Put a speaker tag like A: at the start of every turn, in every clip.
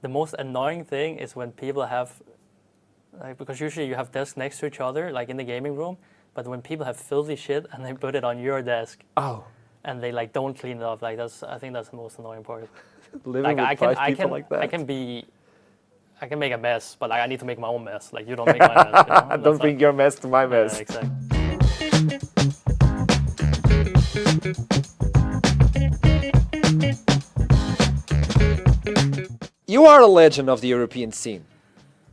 A: the most annoying thing is when people have, like, because usually you have desks next to each other, like in the gaming room, but when people have filthy shit and they put it on your desk.
B: Oh.
A: And they like don't clean it up. Like I think that's the most annoying part.
B: Living
A: like
B: with people like that.
A: I can make a mess, but like, I need to make my own mess. Like you don't make my mess. You know?
B: Don't bring your mess to my mess.
A: Yeah, exactly.
B: You are a legend of the European scene,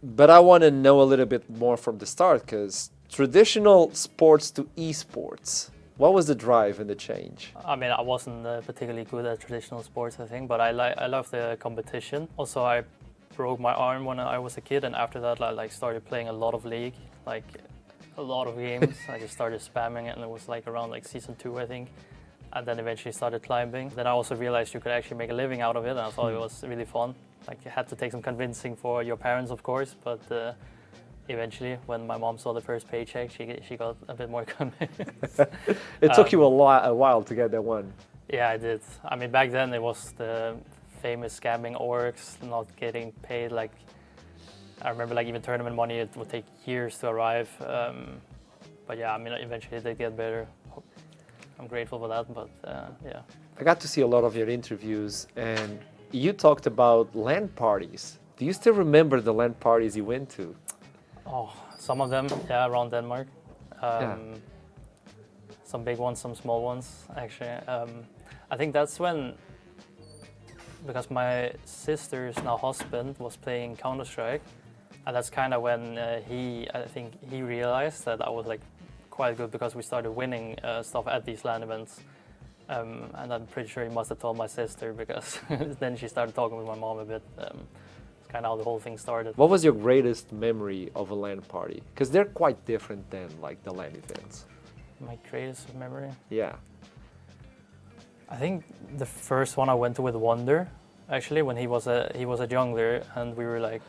B: but I want to know a little bit more from the start, because traditional sports to esports, what was the drive and the change?
A: I mean, I wasn't particularly good at traditional sports, I think, but I love the competition. Also, I broke my arm when I was a kid, and after that, I like started playing a lot of League, like a lot of games. I just started spamming it, and it was like around like season 2, I think. And then eventually started climbing. Then I also realized you could actually make a living out of it, and I thought it was really fun. Like you had to take some convincing for your parents, of course, but eventually, when my mom saw the first paycheck, she got a bit more convinced.
B: It took you a while to get that one.
A: Yeah, I did. I mean, back then it was the famous scamming orcs not getting paid. Like I remember, like even tournament money, it would take years to arrive. But yeah, I mean, eventually they get better. I'm grateful for that, but yeah.
B: I got to see a lot of your interviews, and you talked about LAN parties. Do you still remember the LAN parties you went to?
A: Oh, some of them, yeah, around Denmark.
B: Yeah.
A: Some big ones, some small ones, actually. I think that's when, because my sister's now husband was playing Counter-Strike, and that's kind of when I think he realized that I was like quite good, because we started winning stuff at these LAN events. And I'm pretty sure he must have told my sister, because then she started talking with my mom a bit. It's kind of how the whole thing started.
B: What was your greatest memory of a LAN party? Because they're quite different than like the LAN events.
A: My greatest memory?
B: Yeah.
A: I think the first one I went to with Wonder, actually, when he was a jungler, and we were like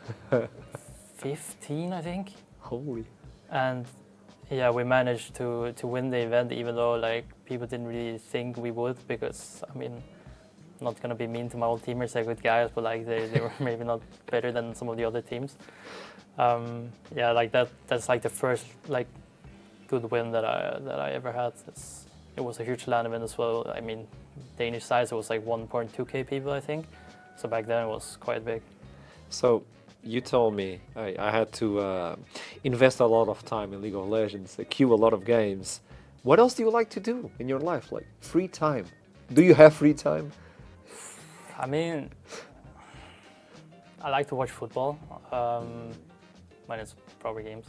A: 15, I think.
B: Holy.
A: And yeah, we managed to win the event, even though like people didn't really think we would, because I mean, I'm not gonna be mean to my old teammates, they're good guys, but like they were maybe not better than some of the other teams. Yeah, like that's like the first like good win that I ever had. It was a huge LAN event as well. I mean, Danish size, it was like 1.2k people, I think. So back then it was quite big.
B: So you told me I had to invest a lot of time in League of Legends, queue a lot of games. What else do you like to do in your life, like free time? Do you have free time?
A: I mean, I like to watch football when it's proper games.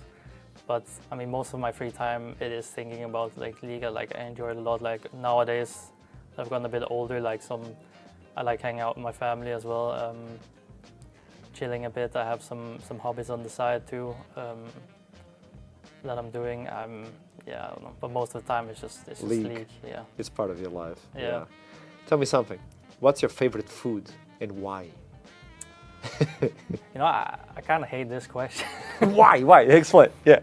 A: But I mean, most of my free time, it is thinking about like League. Like I enjoy it a lot. Like nowadays, I've gotten a bit older. Like I like hanging out with my family as well. Chilling a bit. I have some hobbies on the side too that I'm doing. Yeah, I don't know. But most of the time it's just League. Yeah.
B: It's part of your life.
A: Yeah.
B: Tell me something. What's your favorite food and why?
A: You know, I kind of hate this question.
B: Why? Why? Explain. Yeah.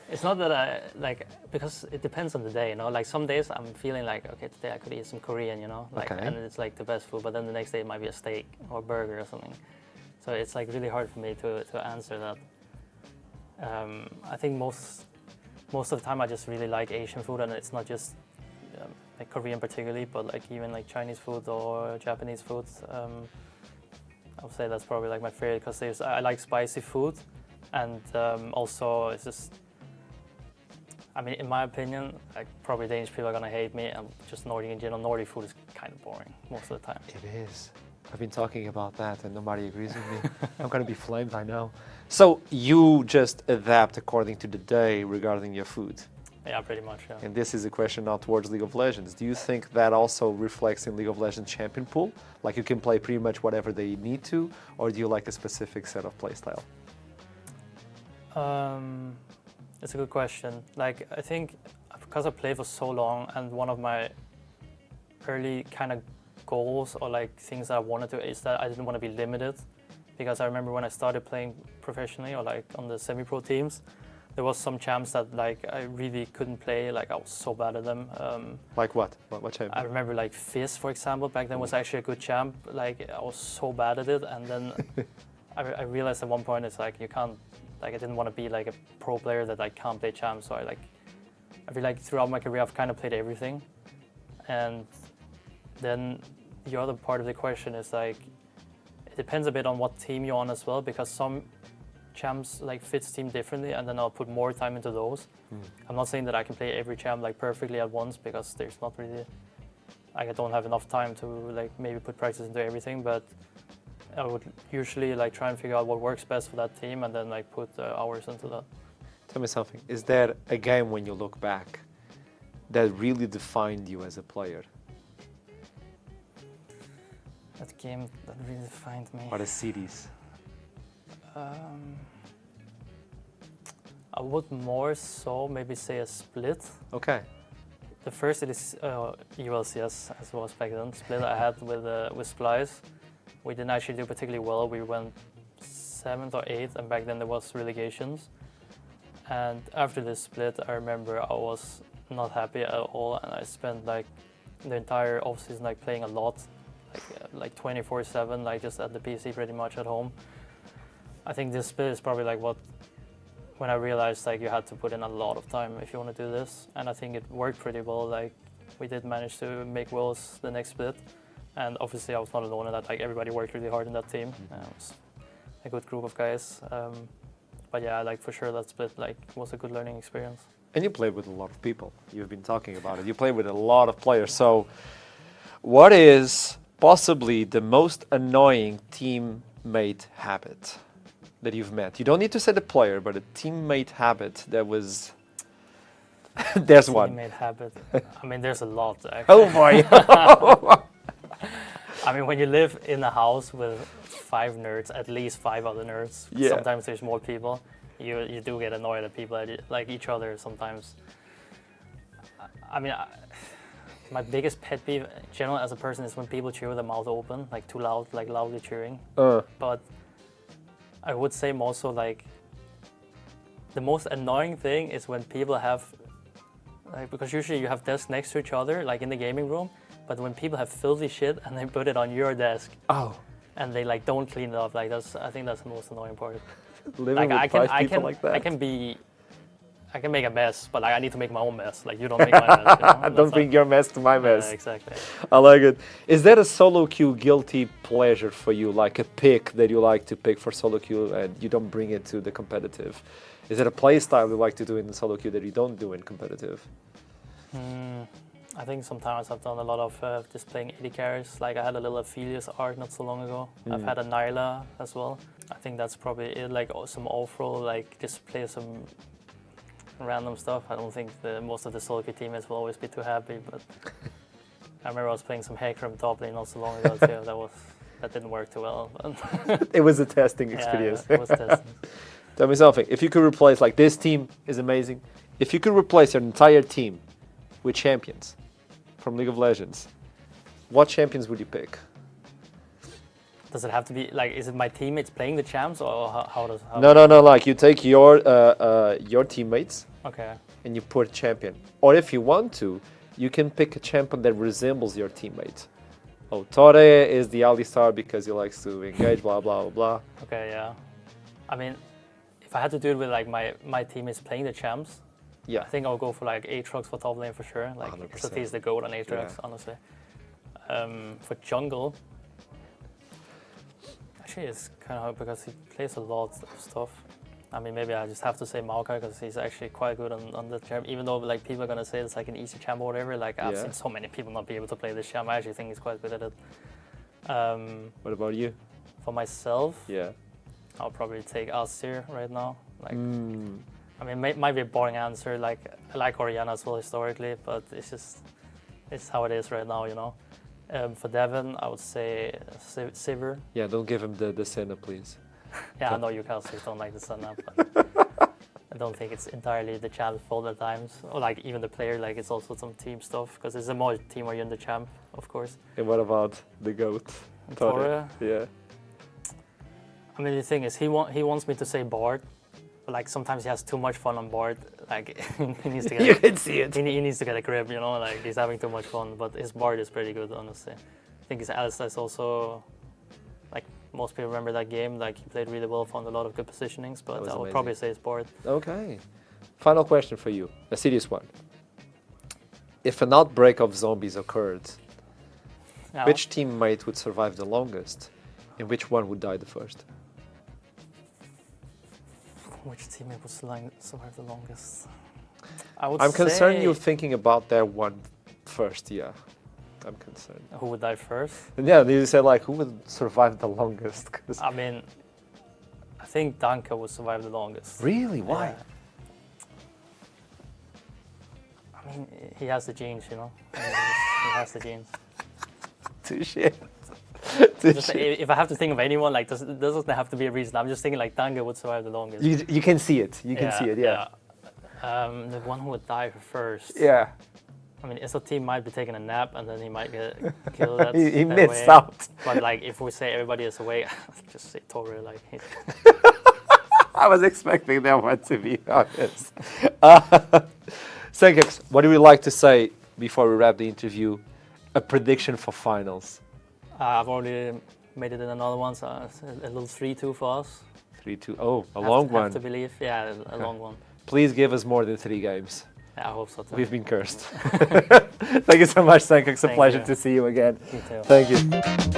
A: It's not that I like, because it depends on the day, you know. Like some days I'm feeling like, okay, today I could eat some Korean, you know, like, and it's like the best food. But then the next day it might be a steak or burger or something. So it's like really hard for me to answer that. I think most of the time I just really like Asian food, and it's not just like Korean particularly, but like even like Chinese food or Japanese food. I would say that's probably like my favorite, because I like spicy food, and also it's just, I mean, in my opinion, like probably Danish people are gonna hate me, and just Nordic in general, Nordic food is kind of boring most of the time.
B: It is. I've been talking about that and nobody agrees with me. I'm gonna be flamed, I know. So you just adapt according to the day regarding your food?
A: Yeah, pretty much, yeah.
B: And this is a question now towards League of Legends. Do you think that also reflects in League of Legends champion pool? Like you can play pretty much whatever they need to, or do you like a specific set of playstyle?
A: It's a good question. Like, I think because I played for so long, and one of my early kind of goals or like things that I wanted to is that I didn't want to be limited, because I remember when I started playing professionally or like on the semi-pro teams, there was some champs that like I really couldn't play. Like I was so bad at them.
B: Like what? What champ?
A: I remember like Fizz, for example, back then was actually a good champ. Like I was so bad at it, and then I realized at one point it's like you can't. Like I didn't want to be like a pro player that like can't play champs. So I feel like throughout my career I've kind of played everything, and then the other part of the question is like it depends a bit on what team you're on as well, because some champs like fits team differently, and then I'll put more time into those. I'm not saying that I can play every champ like perfectly at once, because there's not really, like I don't have enough time to like maybe put practice into everything, but I would usually like try and figure out what works best for that team and then like put hours into that.
B: Tell me something. Is there a game when you look back that really defined you as a player?
A: That game that really defined me.
B: Or the series?
A: I would more so maybe say a split.
B: Okay.
A: The first it is ULCS, as was back then. Split I had with Splice. We didn't actually do particularly well. We went 7th or 8th, and back then there was relegations. And after this split, I remember I was not happy at all, and I spent like the entire offseason like playing a lot, like 24/7, like just at the PC pretty much at home. I think this split is probably like when I realized like you had to put in a lot of time if you want to do this, and I think it worked pretty well. Like we did manage to make worlds the next split, and obviously I was not alone in that. Like everybody worked really hard in that team. It was a good group of guys. But yeah, like for sure that split like was a good learning experience.
B: And you played with a lot of people. You've been talking about it. You played with a lot of players. So what is possibly the most annoying teammate habit that you've met? You don't need to say the player, but a teammate habit that was... There's one.
A: Teammate habit. I mean, there's a lot, actually.
B: Oh boy.
A: I mean, when you live in a house with 5 nerds, at least 5 other nerds,
B: Yeah.
A: sometimes there's more people, you do get annoyed at people, like each other sometimes. I mean, my biggest pet peeve in general as a person is when people cheer with their mouth open, like too loud, like loudly cheering. But I would say more so like the most annoying thing is when people have, like, because usually you have desks next to each other, like in the gaming room, but when people have filthy shit and they put it on your desk.
B: Oh.
A: And they like don't clean it up, like I think that's the most annoying part.
B: Living
A: Like
B: with five people like that.
A: I can make a mess, but like I need to make my own mess. Like you don't make my mess. You know?
B: Don't bring your mess to my mess.
A: Yeah, exactly.
B: I like it. Is that a solo queue guilty pleasure for you? Like a pick that you like to pick for solo queue and you don't bring it to the competitive? Is it a play style you like to do in the solo queue that you don't do in competitive?
A: I think sometimes I've done a lot of just playing AD carries. Like I had a little Aphelios arc not so long ago. I've had a Nyla as well. I think that's probably it. Like some off-roll, like just play some random stuff. I don't think most of the solo queue teammates will always be too happy, but I remember I was playing some Hecarim top lane not so long ago too. That didn't work too well. But
B: It was a testing experience.
A: Yeah, it was testing.
B: Tell me something. If you could replace, like this team is amazing. If you could replace your entire team with champions from League of Legends, what champions would you pick?
A: Does it have to be like? Is it my teammates playing the champs, or how does?
B: No. Like you take your teammates,
A: Okay.
B: and you put a champion. Or if you want to, you can pick a champion that resembles your teammate. Oh, Torre is the Alistar because he likes to engage. Blah blah blah blah.
A: Okay. Yeah. I mean, if I had to do it with like my teammates playing the champs,
B: Yeah.
A: I think I'll go for like Aatrox for top lane for sure. Like
B: 100%.
A: he's the goat on Aatrox,
B: Yeah.
A: honestly. For jungle, actually it's kind of hard because he plays a lot of stuff. I mean, maybe I just have to say Maokai because he's actually quite good on the champ. Even though like people are gonna say it's like an easy champ or whatever. Like I've seen so many people not be able to play this champ. I actually think he's quite good at it.
B: What about you?
A: For myself,
B: Yeah.
A: I'll probably take Azir right now. Like. I mean, it might be a boring answer. Like I like Orianna as well historically, but it's how it is right now, you know. For Devon, I would say Sivir.
B: Yeah, don't give him the Senna, please.
A: Yeah, I know you guys don't like the Sun up, but I don't think it's entirely the champ's fault at times, or like even the player. Like it's also some team stuff because it's a more team where you're in the champ, of course.
B: And what about the GOAT?
A: Torre?
B: Yeah.
A: I mean, the thing is, he wants me to say Bard. But like sometimes he has too much fun on board. Like he needs to
B: You
A: get
B: can see it.
A: he needs to get a grip, you know. Like he's having too much fun. But his board is pretty good, honestly. I think his Alistair is also, like most people remember that game. Like he played really well, found a lot of good positionings. But I would probably say his board.
B: Okay. Final question for you, a serious one. If an outbreak of zombies occurred,
A: Yeah.
B: which teammate would survive the longest, and which one would die the first?
A: Which teammate would survive the longest?
B: I'm concerned you're thinking about that one first, yeah. I'm concerned.
A: Who would die first?
B: And yeah, you said like, who would survive the longest? 'Cause
A: I mean, I think Danka would survive the longest.
B: really? Why?
A: Yeah. I mean, he has the genes, you know. He has the genes.
B: Touché.
A: Just, if I have to think of anyone, like doesn't have to be a reason. I'm just thinking like Danka would survive the longest.
B: You can see it. You can see it, yeah.
A: The one who would die first.
B: Yeah.
A: I mean, his team might be taking a nap and then he might get killed.
B: He
A: that
B: missed
A: way.
B: out.
A: But like, if we say everybody is away, just say Torre. Like,
B: I was expecting that one, to be honest. Sencux, what do we like to say before we wrap the interview? A prediction for finals.
A: I've already made it in another one, so it's a little 3-2 for us.
B: 3-2. Oh, a long one.
A: Have to believe, yeah, a long one.
B: Please give us more than 3 games.
A: Yeah, I hope so too.
B: We've been cursed. Thank you so much, Sencux. It's a pleasure to see you again.
A: You too.
B: Thank you.